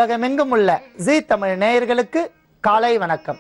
உலகமெங்கும் உள்ள ஜீ தமிழ் நேயர்களுக்கு காலை வணக்கம்.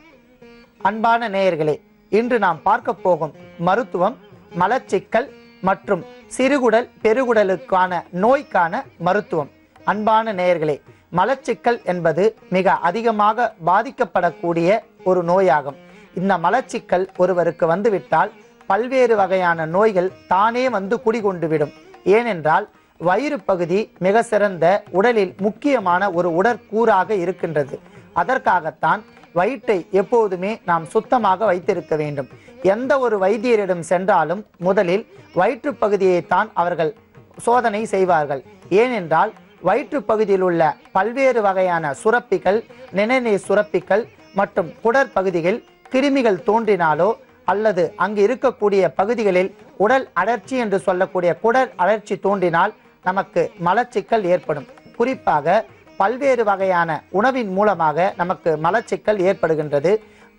அன்பான நேயர்களே, இன்று நாம் பார்க்க போகும் மருத்துவம் மலச்சிக்கல் மற்றும் சிறுகுடல் பெருகுடலுக்கான நோய்க்கான மருத்துவம். அன்பான நேயர்களே, மலச்சிக்கல் என்பது மிக அதிகமாக பாதிக்கப்படக்கூடிய ஒரு நோயாகும். இந்த மலச்சிக்கல் ஒருவருக்கு வந்துவிட்டால் பல்வேறு வகையான நோய்கள் தானே வந்து குடிகொண்டுவிடும். ஏனென்றால் வயிறு பகுதி மிக சிறந்த உடலில் முக்கியமான ஒரு உடற்கூறாக இருக்கின்றது. அதற்காகத்தான் வயிற்றை எப்போதுமே நாம் சுத்தமாக வைத்திருக்க வேண்டும். எந்த ஒரு வைத்தியரிடம் சென்றாலும் முதலில் வயிற்று பகுதியைத்தான் அவர்கள் சோதனை செய்வார்கள். ஏனென்றால் வயிற்று பகுதியில் உள்ள பல்வேறு வகையான சுரப்பிகள், நிணநீர் சுரப்பிகள் மற்றும் குடற்பகுதிகள் கிருமிகள் தோன்றினாலோ அல்லது அங்கு இருக்கக்கூடிய பகுதிகளில் உடல் அழற்சி என்று சொல்லக்கூடிய குடல் அழற்சி தோன்றினால் நமக்கு மலச்சிக்கல் ஏற்படும். குறிப்பாக பல்வேறு வகையான உணவின் மூலமாக நமக்கு மலச்சிக்கல் ஏற்படுகின்றது.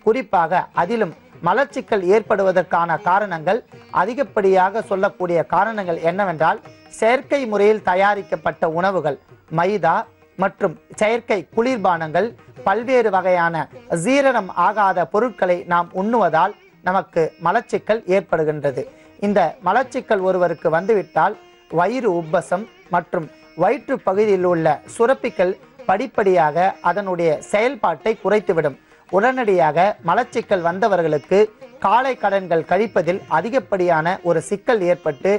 குறிப்பாக அதிலும் மலச்சிக்கல் ஏற்படுவதற்கான காரணங்கள் அதிகப்படியாக சொல்லக்கூடிய காரணங்கள் என்னவென்றால், செயற்கை முறையில் தயாரிக்கப்பட்ட உணவுகள், மைதா மற்றும் செயற்கை குளிர்பானங்கள், பல்வேறு வகையான ஜீரணம் ஆகாத பொருட்களை நாம் உண்ணுவதால் நமக்கு மலச்சிக்கல் ஏற்படுகின்றது. இந்த மலச்சிக்கல் ஒருவருக்கு வந்துவிட்டால் வயிறு உப்பசம் மற்றும் வயிற்று பகுதியில் உள்ள சுரப்பிகள் படிப்படியாக அதனுடைய செயல்பாட்டை குறைத்துவிடும். உடனடியாக மலச்சிக்கல் வந்தவர்களுக்கு காலை கடன்கள் கழிப்பதில் அதிகப்படியான ஒரு சிக்கல் ஏற்பட்டு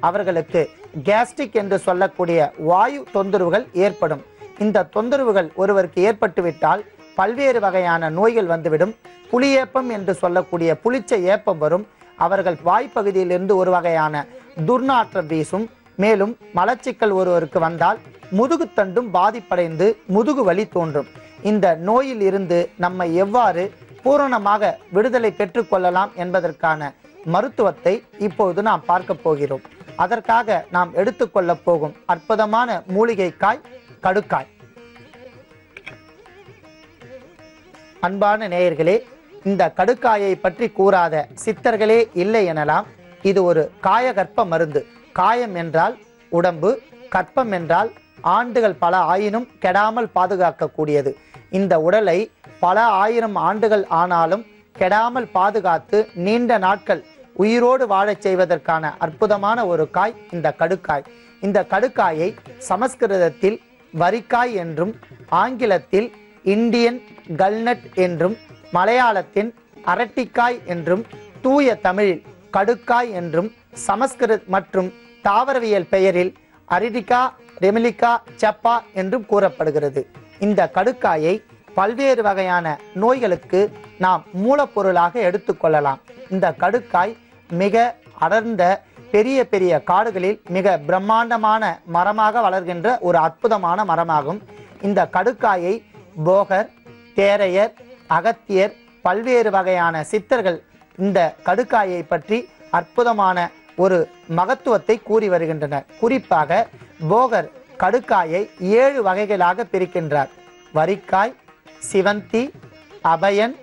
அவர்களுக்கு கேஸ்ட்ரிக் என்று சொல்லக்கூடிய வாயு தொந்தரவுகள் ஏற்படும். இந்த தொந்தரவுகள் ஒருவருக்கு ஏற்பட்டுவிட்டால் பல்வேறு வகையான நோய்கள் வந்துவிடும். புளியேப்பம் என்று சொல்லக்கூடிய புளிச்ச ஏப்பம் வரும். அவர்கள் வாய்ப்பகுதியிலிருந்து ஒரு வகையான துர்நாற்றம் வீசும். மேலும் மலச்சிக்கல் ஒருவருக்கு வந்தால் முதுகுத்தண்டும் பாதிப்படைந்து முதுகு வலி தோன்றும். இந்த நோயில் இருந்து நம்மை எவ்வாறு பூரணமாக விடுதலை பெற்றுக்கொள்ளலாம் என்பதற்கான மருத்துவத்தை இப்போது நாம் பார்க்க போகிறோம். அதற்காக நாம் எடுத்துக்கொள்ள போகும் அற்புதமான மூலிகை காய் கடுக்காய். அன்பான நேயர்களே, இந்த கடுக்காயை பற்றி கூறாத சித்தர்களே இல்லை எனலாம். இது ஒரு காயகற்ப மருந்து. காயம் என்றால் உடம்பு, கற்பம் என்றால் ஆண்டுகள் பல ஆயினும் கெடாமல் பாதுகாக்கக்கூடியது. இந்த உடலை பல ஆயிரம் ஆண்டுகள் ஆனாலும் கெடாமல் பாதுகாத்து நீண்ட நாட்கள் உயிரோடு வாழச் செய்வதற்கான அற்புதமான ஒரு காய் இந்த கடுக்காய். இந்த கடுக்காயை சமஸ்கிருதத்தில் வரிக்காய் என்றும், ஆங்கிலத்தில் இந்தியன் கல்நட் என்றும், மலையாளத்தின் அரட்டிக்காய் என்றும், தூய தமிழில் கடுக்காய் என்றும், சமஸ்கிருத் மற்றும் தாவரவியல் பெயரில் அரிடிகா ரெமிலிகா செப்பா என்றும் கூறப்படுகிறது. இந்த கடுக்காயை பல்வேறு வகையான நோய்களுக்கு நாம் மூலப்பொருளாக எடுத்துக்கொள்ளலாம். இந்த கடுக்காய் மிக அடர்ந்த பெரிய பெரிய காடுகளில் மிக பிரம்மாண்டமான மரமாக வளர்கின்ற ஒரு அற்புதமான மரமாகும். இந்த கடுக்காயை போகர், தேரையர், அகத்தியர், பல்வேறு வகையான சித்தர்கள் இந்த கடுக்காயை பற்றி அற்புதமான ஒரு மகத்துவத்தை கூறி வருகின்றனர். குறிப்பாக போகர் கடுக்காயை 7 வகைகளாக பிரிக்கின்றார். வரிக்காய், சிவந்தி, அபயன்,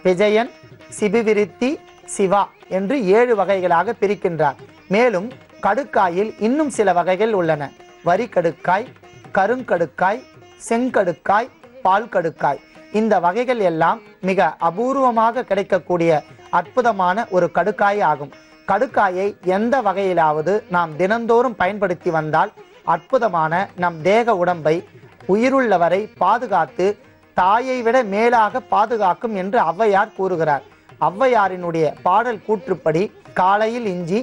விஜயன், சிபிவிருத்தி, சிவா என்று 7 வகைகளாக பிரிக்கின்றார். மேலும் கடுக்காயில் இன்னும் சில வகைகள் உள்ளன. வரி கடுக்காய், கருங்கடுக்காய், செங்கடுக்காய், பால் கடுக்காய். இந்த வகைகள் எல்லாம் மிக அபூர்வமாக கிடைக்கக்கூடிய அற்புதமான ஒரு கடுக்காய் ஆகும். கடுக்காயை எந்த வகையிலாவது நாம் தினந்தோறும் பயன்படுத்தி வந்தால் அற்புதமான நம் தேக உடம்பை உயிருள்ளவரை பாதுகாத்து தாயை விட மேலாக பாதுகாக்கும் என்று ஔவையார் கூறுகிறார். ஔவையாரினுடைய பாடல் கூற்றுப்படி காலையில் இஞ்சி,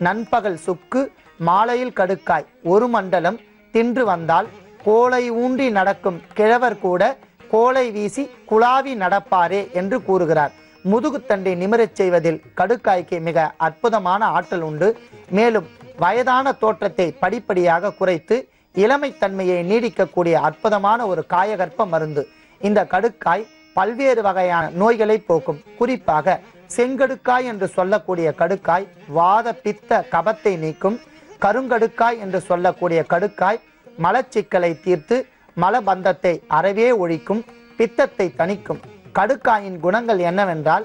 நண்பகல் சுக்கு, மாலையில் கடுக்காய், ஒரு மண்டலம் தின்று வந்தால் கோலை ஊன்றி நடக்கும் கிழவர் கூட கோலை வீசி குழாவி நடப்பாரே என்று கூறுகிறார். முதுகுத்தண்டை நிமிரச் செய்வதில் கடுக்காய்க்கு மிக அற்புதமான ஆற்றல் உண்டு. மேலும் வயதான தோற்றத்தை படிப்படியாக குறைத்து இளமைத்தன்மையை நீடிக்கக்கூடிய அற்புதமான ஒரு காயகற்ப மருந்து. இந்த கடுக்காய் பல்வேறு வகையான நோய்களை போக்கும். குறிப்பாக செங்கடுக்காய் என்று சொல்லக்கூடிய கடுக்காய் வாத பித்த கபத்தை நீக்கும். கருங்கடுக்காய் என்று சொல்லக்கூடிய கடுக்காய் மலச்சிக்கலை தீர்த்து மலபந்தத்தை அறவே ஒழிக்கும், பித்தத்தை தணிக்கும். கடுக்காயின் குணங்கள் என்னவென்றால்,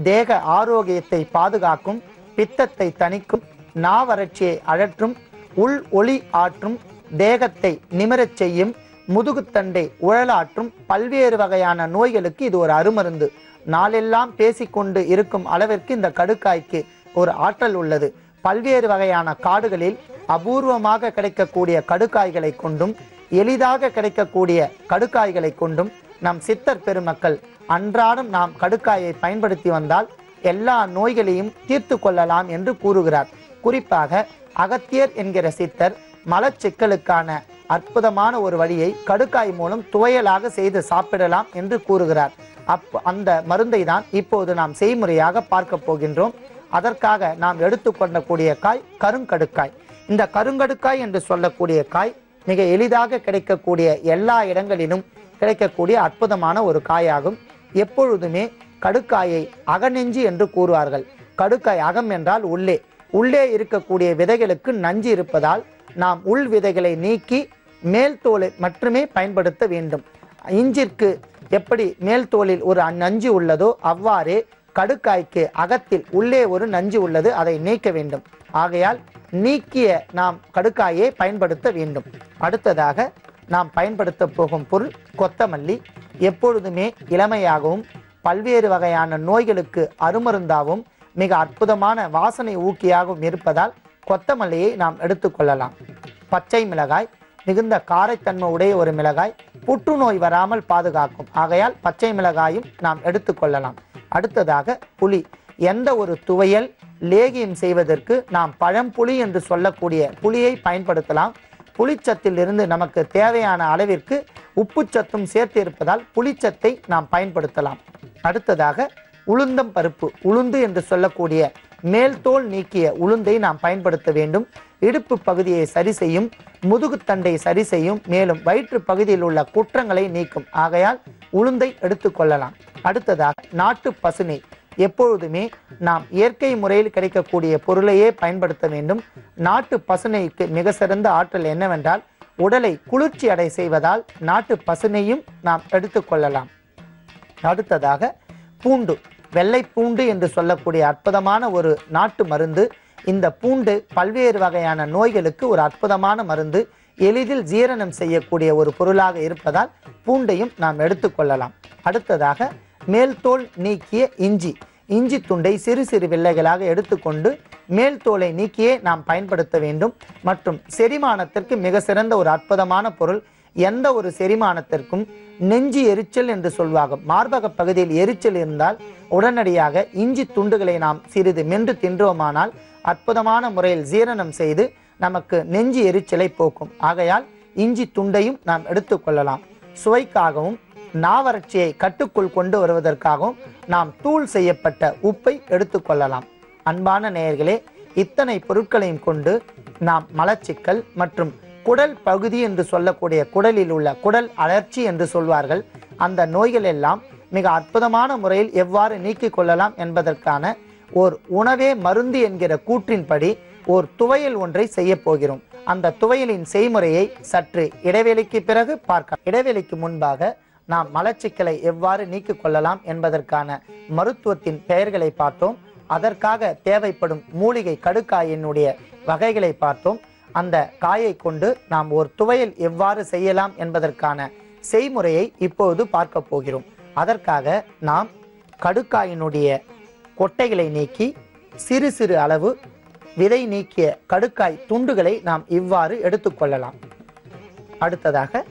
தேக ஆரோக்கியத்தை பாதுகாக்கும், பித்தத்தை தணிக்கும், நாவறட்சியை அகற்றும், உள் ஒளி ஆற்றும், தேகத்தை நிமிரச் செய்யும், முதுகுத்தண்டை உழலாற்றும் பல்வேறு வகையான நோய்களுக்கு இது ஒரு அருமருந்து. நாளெல்லாம் பேசிக்கொண்டு இருக்கும் அளவிற்கு இந்த கடுக்காய்க்கு ஒரு ஆற்றல் உள்ளது. பல்வேறு வகையான காடுகளில் அபூர்வமாக கிடைக்கக்கூடிய கடுக்காய்களை கொண்டும் எளிதாக கிடைக்கக்கூடிய கடுக்காய்களை கொண்டும் நம் சித்தர் பெருமக்கள் அன்றாடம் நாம் கடுக்காயை பயன்படுத்தி வந்தால் எல்லா நோய்களையும் தீர்த்து கொள்ளலாம் என்று கூறுகிறார். குறிப்பாக அகத்தியர் என்கிற சித்தர் மலச்சிக்கலுக்கான அற்புதமான ஒரு வழியை கடுக்காய் மூலம் துவையலாக செய்து சாப்பிடலாம் என்று கூறுகிறார். அந்த மருந்தை தான் இப்போது நாம் செய்முறையாக பார்க்க போகின்றோம். அதற்காக நாம் எடுத்துக்கொள்ளக்கூடிய காய் கருங்கடுக்காய். இந்த கருங்கடுக்காய் என்று சொல்லக்கூடிய காய் மிக எளிதாக கிடைக்கக்கூடிய எல்லா இடங்களிலும் கிடைக்கக்கூடிய அற்புதமான ஒரு காயாகும். எப்பொழுதுமே கடுக்காயை அகநெஞ்சு என்று கூறுவார்கள். கடுக்காய் அகம் என்றால் உள்ளே. உள்ளே இருக்கக்கூடிய விதைகளுக்கு நஞ்சு இருப்பதால் நாம் உள் விதைகளை நீக்கி மேல் தோலை மட்டுமே பயன்படுத்த வேண்டும். இஞ்சிற்கு எப்படி மேல் தோலில் ஒரு நஞ்சு உள்ளதோ அவ்வாறே கடுக்காய்க்கு அகத்தில் உள்ளே ஒரு நஞ்சு உள்ளது, அதை நீக்க வேண்டும். ஆகையால் நீக்கிய நாம் கடுக்காயை பயன்படுத்த வேண்டும். அடுத்ததாக நாம் பயன்படுத்த போகும் பொருள் கொத்தமல்லி. எப்பொழுதுமே இளமையாகவும் பல்வேறு வகையான நோய்களுக்கு அருமருந்தாகவும் மிக அற்புதமான வாசனை ஊக்கியாகவும் இருப்பதால் கொத்தமல்லியை நாம் எடுத்துக்கொள்ளலாம். பச்சை மிளகாய் மிகுந்த காரத்தன்மை உடைய ஒரு மிளகாய், புற்றுநோய் வராமல் பாதுகாக்கும். ஆகையால் பச்சை மிளகாயும் நாம் எடுத்துக்கொள்ளலாம். அடுத்ததாக புளி. எந்த ஒரு துவையல் லேகியம் செய்வதற்கு நாம் பழம்புளி என்று சொல்லக்கூடிய புளியை பயன்படுத்தலாம். புளிச்சத்திலிருந்து நமக்கு தேவையான அளவிற்கு உப்புச்சத்தும் சேர்த்து இருப்பதால் புளிச்சத்தை நாம் பயன்படுத்தலாம். அடுத்ததாக உளுந்தம் பருப்பு. உளுந்து என்று சொல்லக்கூடிய மேல் தோல் நீக்கிய உளுந்தை நாம் பயன்படுத்த வேண்டும். இடுப்பு பகுதியை சரி செய்யும், முதுகுத்தண்டை சரி செய்யும், மேலும் வயிற்று பகுதியில் உள்ள குற்றங்களை நீக்கும். ஆகையால் உளுந்தை எடுத்துக்கொள்ளலாம். அடுத்ததாக நாட்டு பசுனை. எப்பொழுதுமே நாம் இயற்கை முறையில் கிடைக்கக்கூடிய பொருளையே பயன்படுத்த வேண்டும். நாட்டு பசுனைக்கு மிக சிறந்த ஆற்றல் என்னவென்றால் உடலை குளிர்ச்சி அடை செய்வதால் நாட்டு பசுனையும் நாம் எடுத்துக்கொள்ளலாம். அடுத்ததாக பூண்டு. வெள்ளை பூண்டு என்று சொல்லக்கூடிய அற்புதமான ஒரு நாட்டு மருந்து. இந்த பூண்டு பல்வேறு வகையான நோய்களுக்கு ஒரு அற்புதமான மருந்து. எளிதில் ஜீரணம் செய்யக்கூடிய ஒரு பொருளாக இருப்பதால் பூண்டையும் நாம் எடுத்துக்கொள்ளலாம். அடுத்ததாக மேல் தோல் நீக்கிய இஞ்சி. இஞ்சி துண்டை சிறு சிறு வில்லைகளாக எடுத்துக்கொண்டு மேல் தோலை நீக்கியே நாம் பயன்படுத்த வேண்டும். மற்றும் செரிமானத்திற்கு மிக சிறந்த ஒரு அற்புதமான பொருள். எந்த ஒரு செரிமானத்திற்கும் நெஞ்சு எரிச்சல் என்று சொல்வாங்க. மார்பக பகுதியில் எரிச்சல் இருந்தால் உடனடியாக இஞ்சி துண்டுகளை நாம் சிறிது மென்று தின்றோமானால் அற்புதமான முறையில் ஜீரணம் செய்து நமக்கு நெஞ்சு எரிச்சலை போக்கும். ஆகையால் இஞ்சி துண்டையும் நாம் எடுத்துக்கொள்ளலாம். சுவைக்காகவும் நாவறட்சியை கட்டுக்குள் கொண்டு வருவதற்காகவும் நாம் தூள் செய்யப்பட்ட உப்பை எடுத்துக்கொள்ளலாம். அன்பான நேயர்களே, இத்தனை பொருட்களையும் கொண்டு நாம் மலச்சிக்கல் மற்றும் குடல் பகுதி என்று சொல்லக்கூடிய குடலில் உள்ள குடல் அழற்சி என்று சொல்வார்கள், அந்த நோய்கள் எல்லாம் மிக அற்புதமான முறையில் எவ்வாறு நீக்கிக் கொள்ளலாம் என்பதற்கான ஓர் உணவே மருந்து என்கிற கூற்றின்படி ஓர் துவையல் ஒன்றை செய்ய போகிறோம். அந்த துவையலின் செய்முறையை சற்று இடைவேளைக்கு பிறகு பார்க்கலாம். இடைவேளைக்கு முன்பாக நாம் மலச்சிக்கலை எவ்வாறு நீக்கிக் கொள்ளலாம் என்பதற்கான மருத்துவத்தின் பெயர்களை பார்த்தோம். அதற்காக தேவைப்படும் மூலிகை கடுக்காயினுடைய வகைகளை பார்த்தோம். அந்த காயை கொண்டு நாம் ஒரு துவையல் எவ்வாறு செய்யலாம் என்பதற்கான செய்முறையை இப்போது பார்க்க போகிறோம். அதற்காக நாம் கடுக்காயினுடைய கொட்டைகளை நீக்கி சிறு சிறு அளவு விதை நீக்கிய கடுக்காய் துண்டுகளை நாம் இவ்வாறு எடுத்துக்கொள்ளலாம். அடுத்ததாக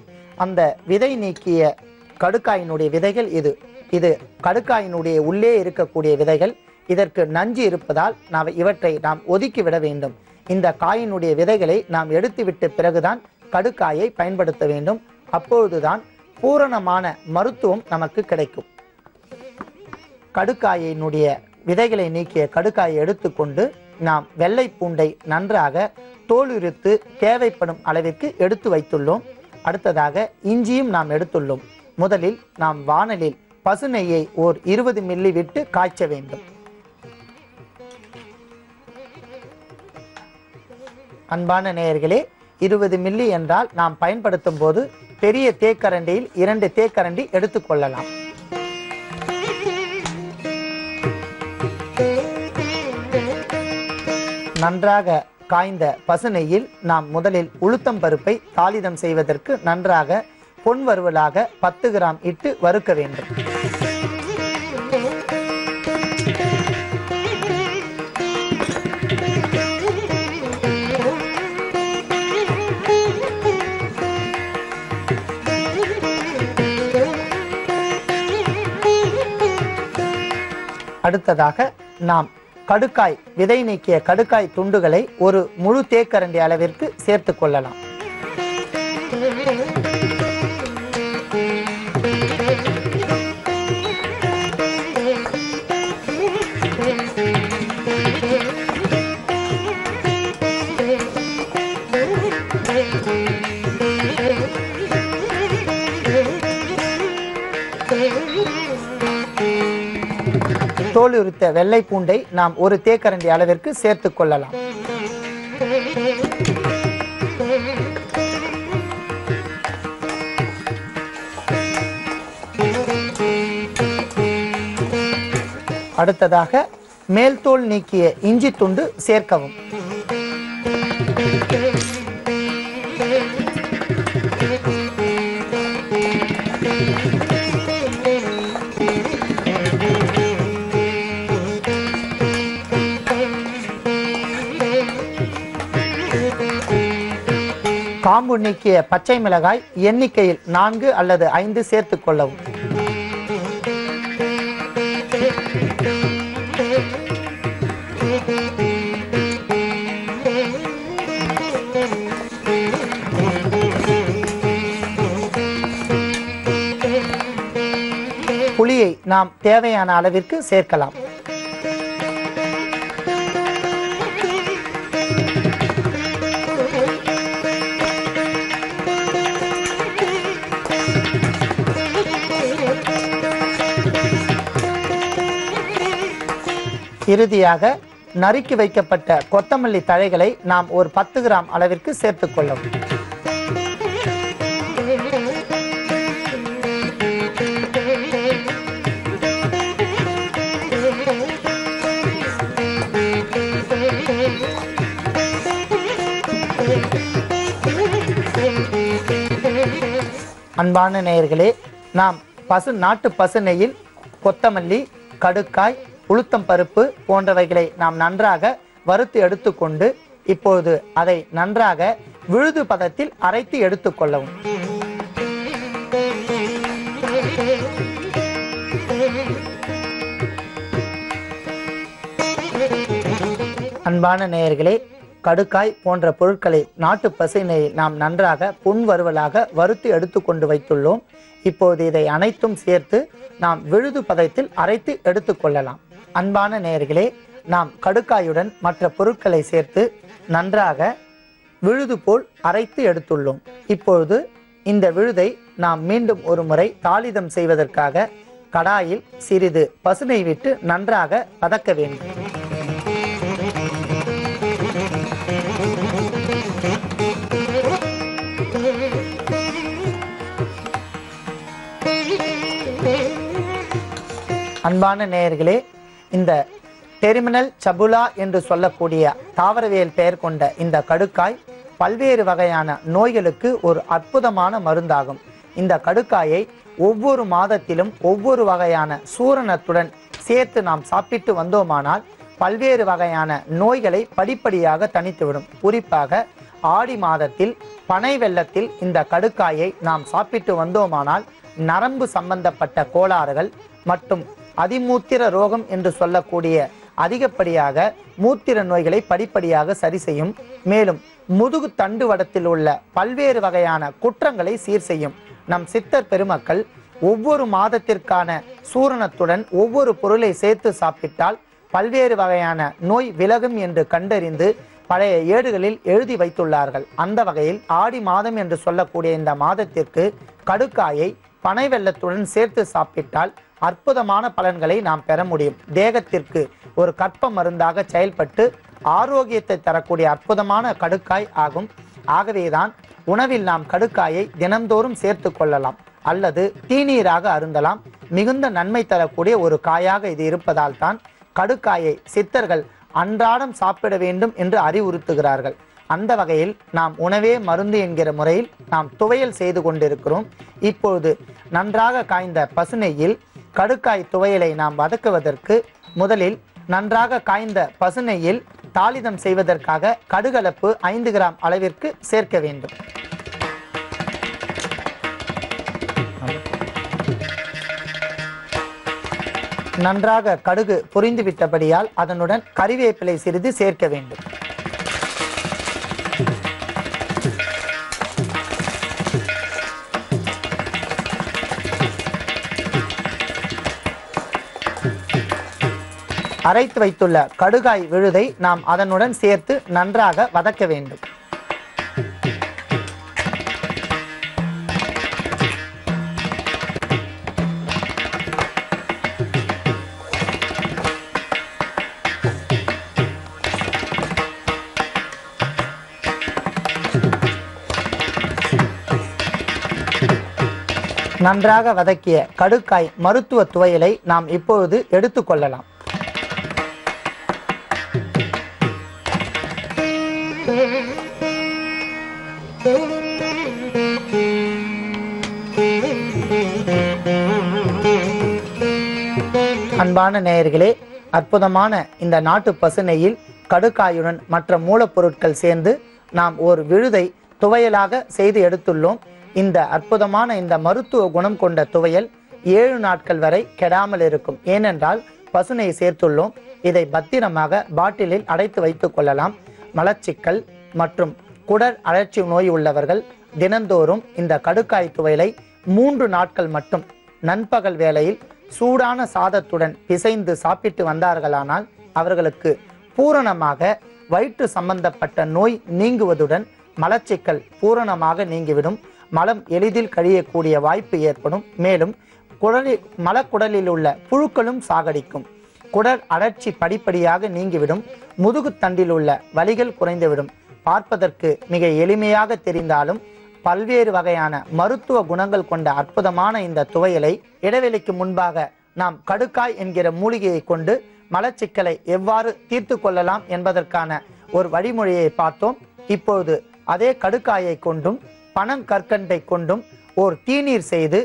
அந்த விதை நீக்கிய கடுக்காயினுடைய விதைகள் இது கடுக்காயினுடைய உள்ளே இருக்கக்கூடிய விதைகள். இதற்கு நஞ்சு இருப்பதால் இவற்றை நாம் ஒதுக்கிவிட வேண்டும். இந்த காயினுடைய விதைகளை நாம் எடுத்துவிட்ட பிறகுதான் கடுக்காயை பயன்படுத்த வேண்டும். அப்பொழுதுதான் பூரணமான மருத்துவம் நமக்கு கிடைக்கும். கடுக்காயினுடைய விதைகளை நீக்கிய கடுக்காயை எடுத்துக்கொண்டு நாம் வெள்ளை பூண்டை நன்றாக தோலுரித்து தேவைப்படும் அளவிற்கு எடுத்து வைத்துள்ளோம். அடுத்ததாக இஞ்சியும் நாம் எடுத்துள்ளோம். முதலில் நாம் வாணலில் பசுநெய்யை ஓர் 20 மில்லி விட்டு காய்ச்ச வேண்டும். அன்பான நேயர்களே, 20 மில்லி என்றால் நாம் பயன்படுத்தும் போது பெரிய தேக்கரண்டியில் 2 தேக்கரண்டி எடுத்துக்கொள்ளலாம். நன்றாக காய்ந்த பசுநெய்யில் நாம் முதலில் உளுத்தம் பருப்பை தாளிதம் செய்வதற்கு நன்றாக பொன் வறுவலாக 10 கிராம் இட்டு வறுக்க வேண்டும். அடுத்ததாக நாம் கடுக்காய் விதை நீக்கிய கடுக்காய் துண்டுகளை ஒரு முழு தேக்கரண்டி அளவிற்கு சேர்த்து கொள்ளலாம். தோல் உரித்த வெள்ளை பூண்டை நாம் ஒரு தேக்கரண்டி அளவிற்கு சேர்த்துக் கொள்ளலாம். அடுத்ததாக மேல் தோல் நீக்கிய இஞ்சி துண்டு சேர்க்கவும். காம்பு நீக்கிய பச்சை மிளகாய் எண்ணிக்கையில் 4 அல்லது 5 சேர்த்துக் கொள்ளவும். புளியை நாம் தேவையான அளவிற்கு சேர்க்கலாம். இறுதியாக நறுக்கி வைக்கப்பட்ட கொத்தமல்லி தழைகளை நாம் ஒரு 10 கிராம் அளவிற்கு சேர்த்துக் கொள்ளவும். அன்பான நேயர்களே, நாம் நாட்டு பசு நெய்யில் கொத்தமல்லி, கடுக்காய், உளுத்தம் பருப்பு போன்றவைகளை நாம் நன்றாக வறுத்து எடுத்துக்கொண்டு இப்போது அதை நன்றாக விழுது பதத்தில் அரைத்து எடுத்துக்கொள்ளவும். அன்பான நேயர்களே, கடுக்காய் போன்ற பொருட்களை நாட்டு பசுனை நாம் நன்றாக பொன் வறுவலாக வறுத்து எடுத்துக்கொண்டு வைத்துள்ளோம். இப்போது இதை அனைத்தும் சேர்த்து நாம் விழுது பதத்தில் அரைத்து எடுத்துக்கொள்ளலாம். அன்பான நேயர்களே, நாம் கடுக்காயுடன் மற்ற பொருட்களை சேர்த்து நன்றாக விழுது போல் அரைத்து எடுத்துள்ளோம். இப்பொழுது இந்த விழுதை நாம் மீண்டும் ஒரு முறை தாளிதம் செய்வதற்காக கடாயில் சிறிது பசுனை விட்டு நன்றாக வதக்க வேண்டும். அன்பான நேயர்களே, இந்த டெர்மினல் சபுலா என்று சொல்லக்கூடிய தாவரவியல் பெயர் கொண்ட இந்த கடுக்காய் பல்வேறு வகையான நோய்களுக்கு ஒரு அற்புதமான மருந்தாகும். இந்த கடுக்காயை ஒவ்வொரு மாதத்திலும் ஒவ்வொரு வகையான சூரணத்துடன் சேர்த்து நாம் சாப்பிட்டு வந்தோமானால் பல்வேறு வகையான நோய்களை படிப்படியாக தணித்துவிடும். குறிப்பாக ஆடி மாதத்தில் பனை வெள்ளத்தில் இந்த கடுக்காயை நாம் சாப்பிட்டு வந்தோமானால் நரம்பு சம்பந்தப்பட்ட கோளாறுகள் மற்றும் அதிமூத்திர ரோகம் என்று சொல்லக்கூடிய அதிகப்படியாக மூத்திர நோய்களை படிப்படியாக சரி செய்யும். மேலும் முதுகு தண்டுவடத்தில் உள்ள பல்வேறு வகையான குற்றங்களை சீர் செய்யும். நம் சித்தர் பெருமக்கள் ஒவ்வொரு மாதத்திற்கான சூரணத்துடன் ஒவ்வொரு பொருளை சேர்த்து சாப்பிட்டால் பல்வேறு வகையான நோய் விலகும் என்று கண்டறிந்து பழைய ஏடுகளில் எழுதி வைத்துள்ளார்கள். அந்த வகையில் ஆடி மாதம் என்று சொல்லக்கூடிய இந்த மாதத்திற்கு கடுக்காயை பனை வெல்லத்துடன் சேர்த்து சாப்பிட்டால் அற்புதமான பலன்களை நாம் பெற முடியும். தேகத்திற்கு ஒரு கற்ப மருந்தாக செயல்பட்டு ஆரோக்கியத்தை தரக்கூடிய அற்புதமான கடுக்காய் ஆகும். ஆகவேதான் உணவில் நாம் கடுக்காயை தினந்தோறும் சேர்த்து கொள்ளலாம் அல்லது தீநீராக அருந்தலாம். மிகுந்த நன்மை தரக்கூடிய ஒரு காயாக இது இருப்பதால் தான் கடுக்காயை சித்தர்கள் அன்றாடம் சாப்பிட வேண்டும் என்று அறிவுறுத்துகிறார்கள். அந்த வகையில் நாம் உணவே மருந்து என்கிற முறையில் நாம் துவையல் செய்து கொண்டிருக்கிறோம். இப்பொழுது நன்றாக காய்ந்த பசுநெய்யில் கடுக்காய் துவையலை நாம் வதக்குவதற்கு முதலில் நன்றாக காய்ந்த பசுநெய்யில் தாளிதம் செய்வதற்காக கடுகலப்பு 5 கிராம் அளவிற்கு சேர்க்க வேண்டும். நன்றாக கடுகு பொரிந்து விட்டபடியால் அதனுடன் கறிவேப்பிலை சிறிது சேர்க்க வேண்டும். அரைத்து வைத்துள்ள கடுகாய் விழுதை நாம் அதனுடன் சேர்த்து நன்றாக வதக்க வேண்டும். நன்றாக வதக்கிய கடுக்காய் மருத்துவ துவையலை நாம் இப்பொழுது எடுத்துக்கொள்ளலாம். அன்பான நேயர்களே, அற்புதமான இந்த நாட்டு பசுநெய்யில் கடுக்காயுடன் மற்ற மூலப்பொருட்கள் சேர்ந்து நாம் ஒரு விழுதை துவையலாக செய்து எடுத்துள்ளோம். இந்த அற்புதமான இந்த மருத்துவ குணம் கொண்ட துவையல் 7 நாட்கள் வரை கெடாமல் இருக்கும். ஏனென்றால் பசுநெய் சேர்த்துள்ளோம். இதை பத்திரமாக பாட்டிலில் அடைத்து வைத்துக் கொள்ளலாம். மலச்சிக்கல் மற்றும் குடல் அழற்சி நோய் உள்ளவர்கள் தினந்தோறும் இந்த கடுக்காய் துவையலை 3 நாட்கள் மட்டும் நண்பகல் வேளையில் சூடான சாதத்துடன் பிசைந்து சாப்பிட்டு வந்தார்களானால் அவர்களுக்கு பூரணமாக வயிற்று சம்பந்தப்பட்ட நோய் நீங்குவதுடன் மலச்சிக்கல் பூரணமாக நீங்கிவிடும். மலம் எளிதில் கழியக்கூடிய வாய்ப்பு ஏற்படும். மேலும் மலக்குடலில் உள்ள புழுக்களும் சாகடிக்கும். குடல் அழற்சி படிப்படியாக நீங்கிவிடும். முதுகு தண்டில் உள்ள வலிகள் குறைந்துவிடும். பார்ப்பதற்கு மிக எளிமையாக தெரிந்தாலும் பல்வேறு வகையான மருத்துவ குணங்கள் கொண்ட அற்புதமான இந்த துவையலை இடைவெளிக்கு முன்பாக நாம் கடுக்காய் என்கிற மூலிகையை கொண்டு மலச்சிக்கலை எவ்வாறு தீர்த்து கொள்ளலாம் என்பதற்கான ஒரு வழிமுறையை பார்த்தோம். இப்பொழுது அதே கடுக்காயை கொண்டும் பனங்கற்கண்டை கொண்டும் ஒரு தீநீர் செய்து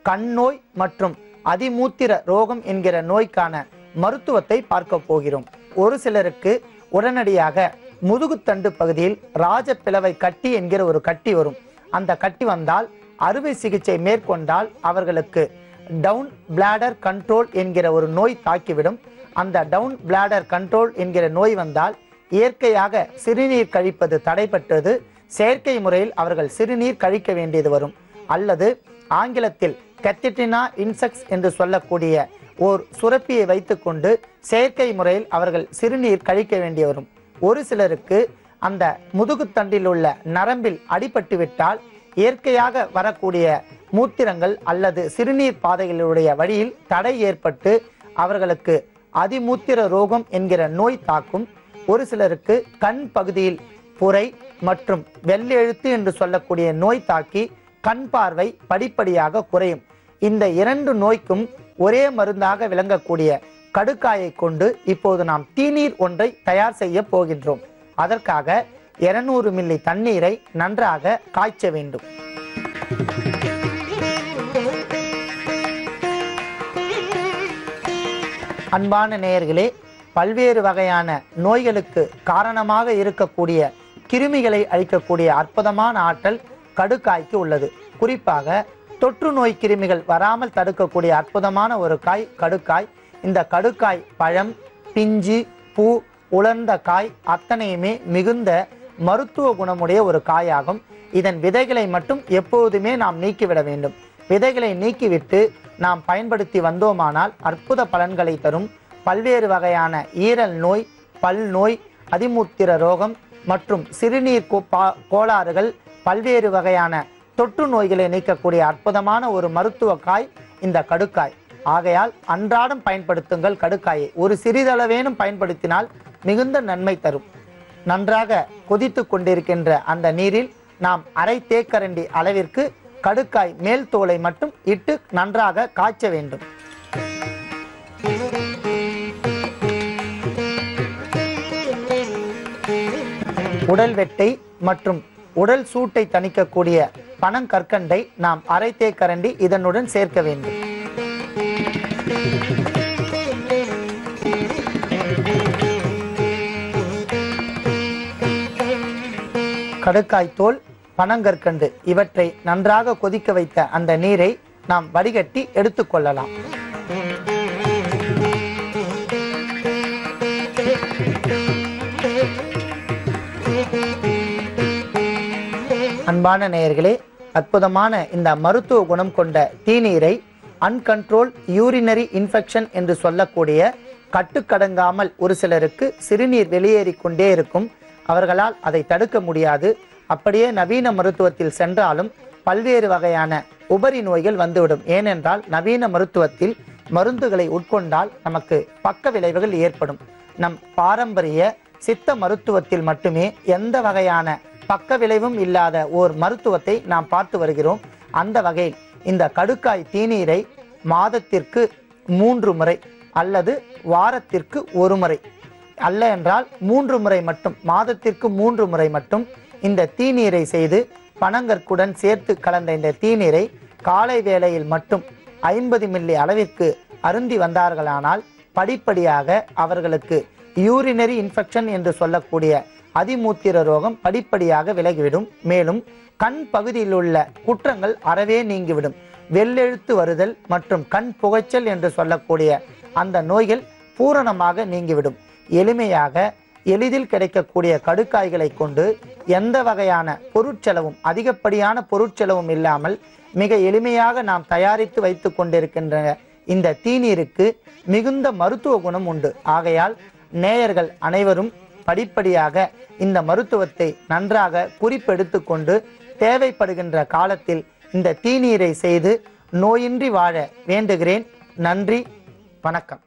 கண் நோய் மற்றும் அதிமூத்திர ரோகம் என்கிற நோய்க்கான மருத்துவத்தை பார்க்க போகிறோம். ஒரு சிலருக்கு உடனடியாக முதுகுத்தண்டு பகுதியில் ராஜப்பிளவை கட்டி என்கிற ஒரு கட்டி வரும். அந்த கட்டி வந்தால் அறுவை சிகிச்சை மேற்கொண்டால் அவர்களுக்கு டவுன் பிளாடர் கண்ட்ரோல் என்கிற ஒரு நோய் தாக்கிவிடும். அந்த டவுன் பிளாடர் கண்ட்ரோல் என்கிற நோய் வந்தால் இயற்கையாக சிறுநீர் கழிப்பது தடைப்பட்டது. செயற்கை முறையில் அவர்கள் சிறுநீர் கழிக்க வேண்டியது வரும். அல்லது ஆங்கிலத்தில் கெத்திட்டினா இன்செக்ட்ஸ் என்று சொல்லக்கூடிய ஓர் சுரப்பியை வைத்துக்கொண்டு செயற்கை முறையில் அவர்கள் சிறுநீர் கழிக்க வேண்டிய வரும். ஒரு சிலருக்கு அந்த முதுகுத்தண்டில் உள்ள நரம்பில் அடிபட்டு விட்டால் இயற்கையாக வரக்கூடிய மூத்திரங்கள் அல்லது சிறுநீர் பாதைகளுடைய வழியில் தடை ஏற்பட்டு அவர்களுக்கு அதிமூத்திர ரோகம் என்கிற நோய் தாக்கும். ஒரு சிலருக்கு கண் பகுதியில் புரை மற்றும் வெள்ளெழுத்து என்று சொல்லக்கூடிய நோய் தாக்கி கண் பார்வை படிப்படியாக குறையும். இந்த 2 நோய்க்கும் ஒரே மருந்தாக விளங்கக்கூடிய கடுக்காயை கொண்டு இப்போது நாம் தீநீர் ஒன்றை தயார் செய்ய போகின்றோம். அதற்காக 200 மில்லி தண்ணீரை நன்றாக காய்ச்ச வேண்டும். அன்பான நேயர்களே, பல்வேறு வகையான நோய்களுக்கு காரணமாக இருக்கக்கூடிய கிருமிகளை அழிக்கக்கூடிய அற்புதமான ஆற்றல் கடுக்காய்க்கு உள்ளது. குறிப்பாக தொற்று நோய் கிருமிகள் வராமல் தடுக்கக்கூடிய அற்புதமான ஒரு காய் கடுக்காய். இந்த கடுக்காய் பழம், பிஞ்சு, பூ, உலர்ந்த காய் அத்தனையுமே மிகுந்த மருத்துவ குணமுடைய ஒரு காயாகும். இதன் விதைகளை மட்டும் எப்போதுமே நாம் நீக்கிவிட வேண்டும். விதைகளை நீக்கிவிட்டு நாம் பயன்படுத்தி வந்தோமானால் அற்புத பலன்களை தரும். பல்வேறு வகையான ஈரல் நோய், பல் நோய், அதிமூத்திர ரோகம் மற்றும் சிறுநீர் கோளாறுகள், பல்வேறு வகையான தொற்று நோய்களை நீக்கக்கூடிய அற்புதமான ஒரு மருத்துவ காய் இந்த கடுக்காய். ஆகையால் அன்றாடம் பயன்படுத்துங்கள் கடுக்காயை. ஒரு சிறிதளவேனும் பயன்படுத்தினால் மிகுந்த நன்மை தரும். நன்றாக கொதித்து கொண்டிருக்கின்ற அந்த நீரில் நாம் அரை தேக்கரண்டி அளவிற்கு கடுக்காய் மேல் தோலை மட்டும் இட்டு நன்றாக காய்ச்ச வேண்டும். உடல் வெட்டை மற்றும் உடல் சூட்டை தணிக்கக்கூடிய பனங்கற்கண்டை நாம் அரை தேக்கரண்டி இதனுடன் சேர்க்க வேண்டும். கடுக்காய் தோல், பனங்கற்கண்டு இவற்றை நன்றாக கொதிக்க வைத்த அந்த நீரை நாம் வடிகட்டி எடுத்துக்கொள்ளலாம். அன்பான நேயர்களே, அற்புதமான இந்த மருத்துவ குணம் கொண்ட தீநீரை அன்கண்ட்ரோல் யூரினரி இன்ஃபெக்ஷன் என்று சொல்லக்கூடிய கட்டுக்கடங்காமல் ஒரு சிலருக்கு சிறுநீர் வெளியேறி கொண்டே இருக்கும். அவர்களால் அதை தடுக்க முடியாது. அப்படியே நவீன மருத்துவத்தில் சென்றாலும் பல்வேறு வகையான உபரி நோய்கள் வந்துவிடும். ஏனென்றால் நவீன மருத்துவத்தில் மருந்துகளை உட்கொண்டால் நமக்கு பக்க விளைவுகள் ஏற்படும். நம் பாரம்பரிய சித்த மருத்துவத்தில் மட்டுமே எந்த வகையான பக்க விளைவும் இல்லாத ஓர் மருத்துவத்தை நாம் பார்த்து வருகிறோம். அந்த வகையில் இந்த கடுக்காய் தீநீரை மாதத்திற்கு 3 முறை அல்லது வாரத்திற்கு 1 முறை அல்ல என்றால் 3 முறை மட்டும், மாதத்திற்கு 3 முறை மட்டும் இந்த தீநீரை செய்து பனங்கற்குடன் சேர்த்து கலந்த இந்த தீநீரை காலை வேளையில் மட்டும் 50 மில்லி அளவிற்கு அருந்தி வந்தார்களானால் படிப்படியாக அவர்களுக்கு யூரினரி இன்ஃபெக்ஷன் என்று சொல்லக்கூடிய அதிமூத்திர ரோகம் படிப்படியாக விலகிவிடும். மேலும் கண் பகுதியில் உள்ள குற்றங்கள் அறவே நீங்கிவிடும். வெள்ளெழுத்து வருதல் மற்றும் கண் புகைச்சல் என்று சொல்லக்கூடிய அந்த நோய்கள் பூரணமாக நீங்கிவிடும். எளிமையாக எளிதில் கிடைக்கக்கூடிய கடுக்காய்களை கொண்டு எந்த வகையான பொருட்செலவும் அதிகப்படியான பொருட்செலவும் இல்லாமல் மிக எளிமையாக நாம் தயாரித்து வைத்து கொண்டிருக்கின்ற இந்த தீநீருக்கு மிகுந்த மருத்துவ குணம் உண்டு. ஆகையால் நேயர்கள் அனைவரும் படிப்படியாக இந்த மருத்துவத்தை நன்றாக குறிப்பெடுத்து கொண்டு தேவைப்படுகின்ற காலத்தில் இந்த தீநீரை செய்து நோயின்றி வாழ வேண்டுகிறேன். நன்றி, வணக்கம்.